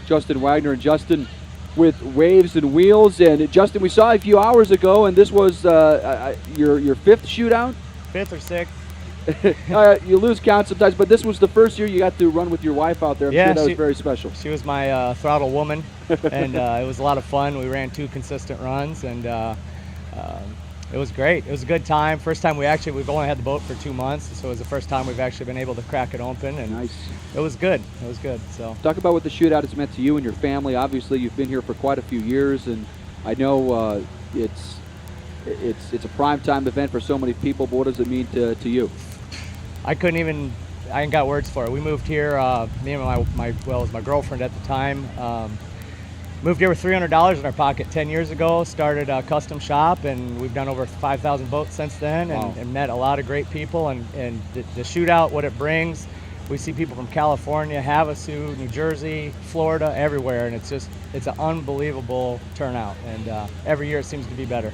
Justin Wagner and Justin with Waves and Wheels. And Justin, we saw a few hours ago, and this was your fifth shootout? Fifth or sixth. You lose count sometimes, but this was the first year you got to run with your wife out there. I'm sure that was very special. She was my throttle woman, and it was a lot of fun. We ran 2 consistent runs, and it was great. It was a good time. First time we've only had the boat for 2 months, so it was the first time we've actually been able to crack it open. And nice. It was good. It was good. So talk about what the shootout has meant to you and your family. Obviously, you've been here for quite a few years, and I know it's a prime time event for so many people. But what does it mean to you? I ain't got words for it. We moved here, me and my girlfriend at the time, moved here with $300 in our pocket 10 years ago, started a custom shop, and we've done over 5,000 boats since then. Wow. and met a lot of great people, and the shootout, what it brings, we see people from California, Havasu, New Jersey, Florida, everywhere, and it's an unbelievable turnout, and every year it seems to be better.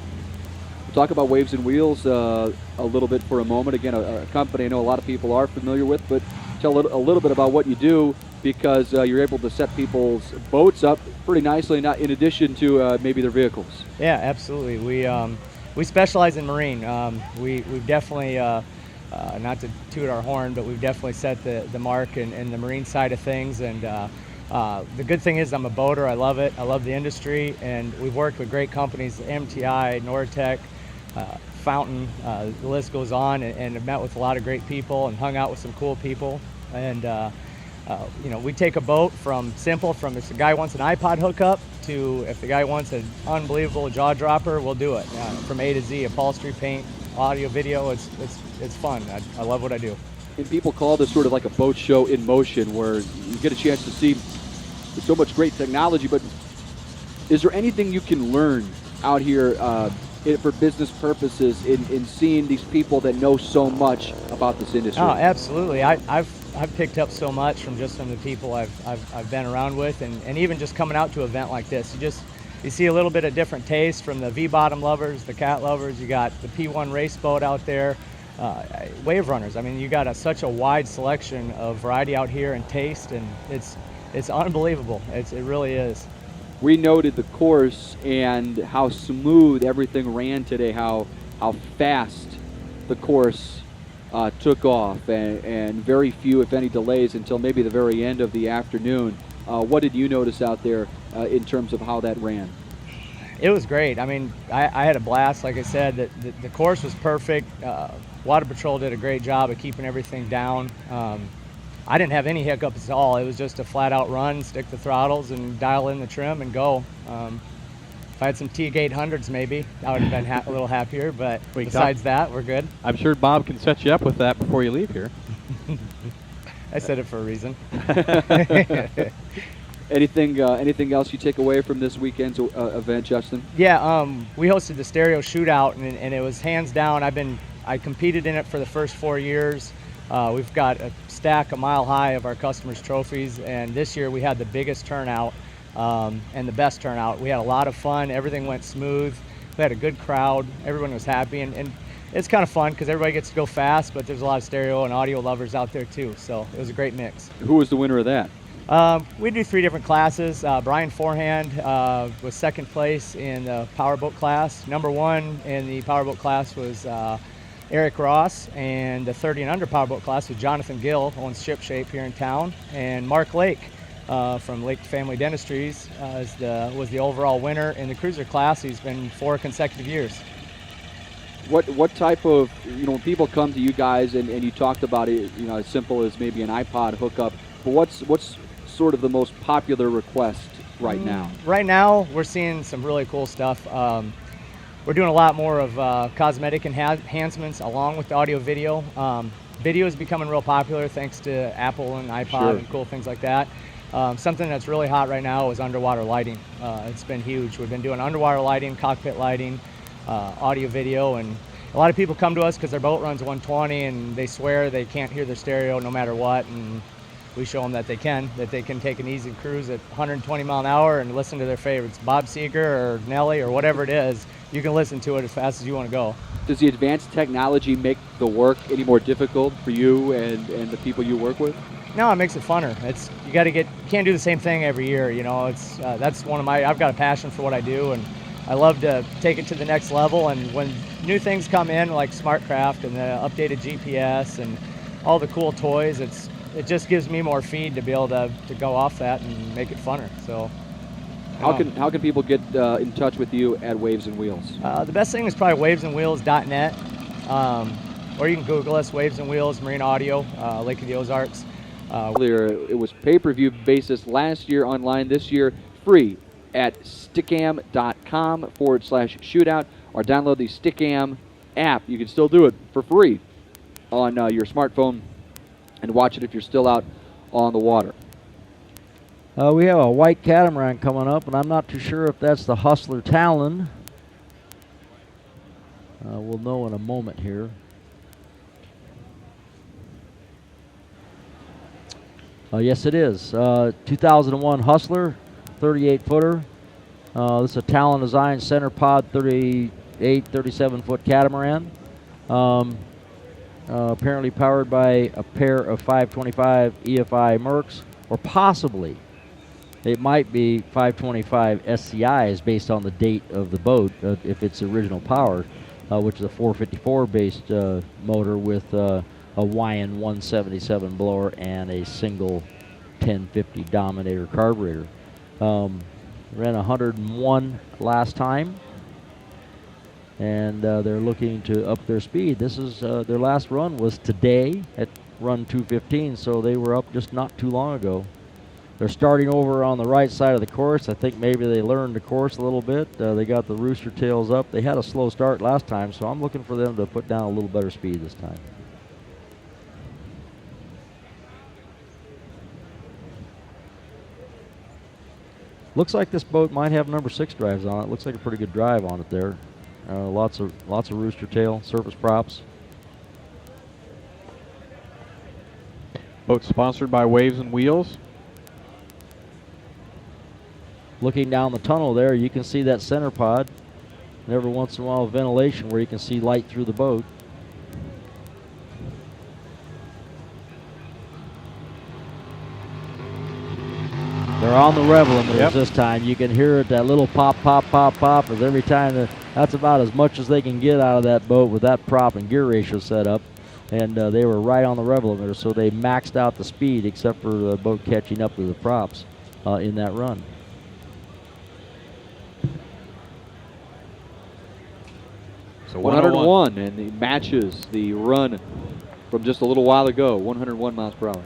Talk about Waves and Wheels a little bit for a moment. Again, a company I know a lot of people are familiar with, but tell a little bit about what you do, because you're able to set people's boats up pretty nicely, not in addition to maybe their vehicles. Yeah, absolutely. We specialize in marine. We've definitely, not to toot our horn, but we've definitely set the mark in the marine side of things. And the good thing is I'm a boater. I love it. I love the industry, and we've worked with great companies, MTI, Nortec, Fountain, the list goes on, and have met with a lot of great people and hung out with some cool people. And we take a boat from simple, from if the guy wants an iPod hookup to if the guy wants an unbelievable jaw dropper, we'll do it. From A to Z, upholstery, paint, audio, video, it's fun. I love what I do. And people call this sort of like a boat show in motion, where you get a chance to see so much great technology, but is there anything you can learn out here for business purposes in seeing these people that know so much about this industry? Oh, absolutely. I've picked up so much from the people I've been around with, and even just coming out to an event like this. You see a little bit of different taste from the V-bottom lovers, the cat lovers. You got the P1 race boat out there, wave runners. I mean, you got such a wide selection of variety out here and taste, and it's unbelievable. It really is. We noted the course and how smooth everything ran today, how fast the course took off, and very few, if any, delays until maybe the very end of the afternoon. What did you notice out there in terms of how that ran? It was great. I mean, I had a blast. Like I said, the course was perfect. Water Patrol did a great job of keeping everything down. I didn't have any hiccups at all. It was just a flat-out run, stick the throttles, and dial in the trim and go. If I had some TIG 800s, maybe I would have been a little happier. But besides that, we're good. I'm sure Bob can set you up with that before you leave here. I said it for a reason. Anything else you take away from this weekend's event, Justin? Yeah, we hosted the Stereo Shootout, and it was hands down. I competed in it for the first 4 years. We've got a stack a mile high of our customers' trophies, and this year we had the biggest turnout and the best turnout. We had a lot of fun. Everything went smooth. We had a good crowd. Everyone was happy, and it's kind of fun because everybody gets to go fast, but there's a lot of stereo and audio lovers out there too, so it was a great mix. Who was the winner of that? We do 3 different classes. Brian Forehand was second place in the powerboat class. Number 1 in the powerboat class was Eric Ross, and the 30 and under powerboat class was Jonathan Gill, owns Ship Shape here in town, and Mark Lake from Lake Family Dentistries was the overall winner in the cruiser class. He's been 4 consecutive years. What type of, when people come to you guys and you talked about it, as simple as maybe an iPod hookup, but what's sort of the most popular request right now? Right now, we're seeing some really cool stuff. we're doing a lot more of cosmetic enhancements along with the audio video. Video is becoming real popular thanks to Apple and iPod Sure. and cool things like that. Something that's really hot right now is underwater lighting. It's been huge. We've been doing underwater lighting, cockpit lighting, audio video, and a lot of people come to us because their boat runs 120 and they swear they can't hear their stereo no matter what, and we show them that they can take an easy cruise at 120 mile an hour and listen to their favorites, Bob Seger or Nelly or whatever it is. You can listen to it as fast as you want to go. Does the advanced technology make the work any more difficult for you and the people you work with? No, it makes it funner. You can't do the same thing every year. You know, that's one of I've got a passion for what I do, and I love to take it to the next level. And when new things come in like SmartCraft and the updated GPS and all the cool toys, it just gives me more feed to be able to go off that and make it funner. So how can people get in touch with you at Waves and Wheels? The best thing is probably wavesandwheels.net, or you can Google us, Waves and Wheels Marine Audio, Lake of the Ozarks. Earlier, it was pay-per-view basis last year online, this year free at stickam.com/shootout, or download the Stickam app. You can still do it for free on your smartphone and watch it if you're still out on the water. We have a white catamaran coming up, and I'm not too sure if that's the Hustler Talon. We'll know in a moment here. Yes, it is. 2001 Hustler, 38-footer. This is a Talon design center pod 37-foot catamaran. Apparently powered by a pair of 525 EFI Mercs, or possibly it might be 525 SCIs based on the date of the boat, if it's original power, which is a 454 based motor with a YN 177 blower and a single 1050 Dominator carburetor. Ran 101 last time, and they're looking to up their speed. This is their last run was today at run 215, so they were up just not too long ago. They're starting over on the right side of the course. I think maybe they learned the course a little bit. They got the rooster tails up. They had a slow start last time, so I'm looking for them to put down a little better speed this time. Looks like this boat might have number 6 drives on it. Looks like a pretty good drive on it there. Lots of rooster tail, surface props. Boat sponsored by Waves and Wheels. Looking down the tunnel there, you can see that center pod. And every once in a while, ventilation where you can see light through the boat. They're on the rev limiters this time. You can hear it, that little pop, pop, pop, pop, as every time. That's about as much as they can get out of that boat with that prop and gear ratio set up. And they were right on the rev limiter, so they maxed out the speed except for the boat catching up to the props in that run. So 101, and it matches the run from just a little while ago, 101 miles per hour.